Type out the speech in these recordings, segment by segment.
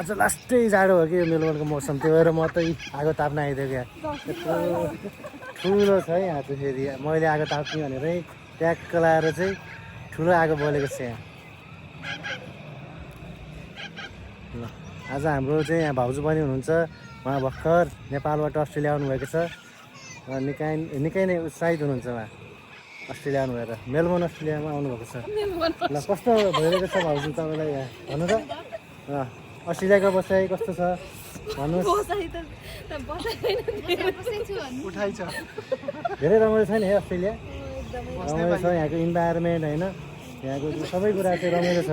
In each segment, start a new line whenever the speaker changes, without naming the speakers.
आज लास्टै जाडो हो कि यो मेलबर्नको मौसम, त्यही भएर म त आगो ताप्न आइदियो क्या। यत्रो ठुलो छ है यहाँ चाहिँ फेरि मैले आगो ताप्ने भनेरै ट्याक्क लाएर चाहिँ ठुलो आगो बलेको छ यहाँ। ल आज हाम्रो चाहिँ यहाँ भाउजू पनि हुनुहुन्छ, उहाँ भर्खर नेपालबाट अस्ट्रेलिया आउनुभएको छ र निकै नै उत्साहित हुनुहुन्छ उहाँ अस्ट्रेलिया आउनु भएर, मेलबर्न अस्ट्रेलियामा आउनुभएको छ। ल कस्तो भइरहेको छ भाउजू तपाईँलाई यहाँ भन्नु त, अस्ट्रेलियाको बसाइ कस्तो छ भन्नुहोस्।
उठाइ छ
धेरै रमाइलो छ नि है अस्ट्रेलिया, रमाइलो छ यहाँको इन्भाइरोमेन्ट होइन, यहाँको सबै कुरा चाहिँ रमाइलो छ।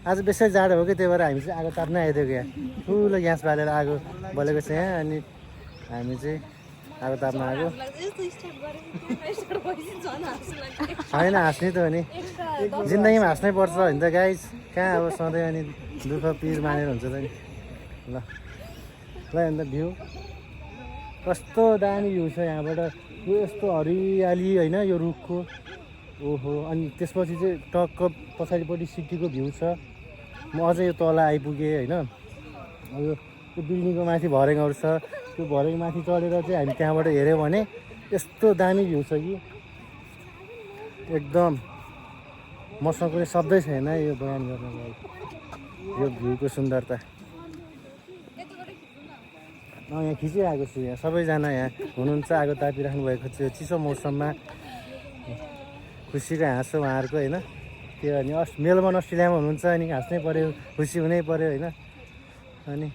आज बेसै जाडो हो कि त्यही भएर हामी चाहिँ आगो ताप्न आइदियो क्या, ठुलो ग्यास बालेर आगो बलेको छ यहाँ, अनि हामी चाहिँ आगो ताप्न आएको होइन। हाँस्ने त हो नि, जिन्दगीमा हाँस्नै पर्छ होइन त गाइस, कहाँ अब सधैँ अनि दुःख पिर मानेर हुन्छ त नि। ल ल अन्त भ्यू कस्तो दामी भ्यू छ यहाँबाट, यो यस्तो हरियाली होइन यो रुखको, ओहो। अनि त्यसपछि चाहिँ टक्क पछाडिपट्टि सिटीको भ्यू छ। म अझै यो तल आइपुगेँ होइन, अब यो बिल्डिङको माथि भरेगाउँ छ, त्यो भरेको माथि चढेर चाहिँ हामी त्यहाँबाट हेऱ्यौँ भने यस्तो दामी भ्यू छ कि एकदम मसँग कुनै शब्दै छैन यो बयान गर्नको लागि यो भ्यूको सुन्दरता। यहाँ खिचिरहेको छु, यहाँ सबैजना यहाँ हुनुहुन्छ, आगो तापिराख्नु भएको छ यो चिसो मौसममा, खुसीको हाँसो उहाँहरूको होइन। त्यो अनि मेलबर्न अस्ट्रेलियामा हुनुहुन्छ, अनि हाँस्नै पऱ्यो, खुसी हुनै पऱ्यो होइन। अनि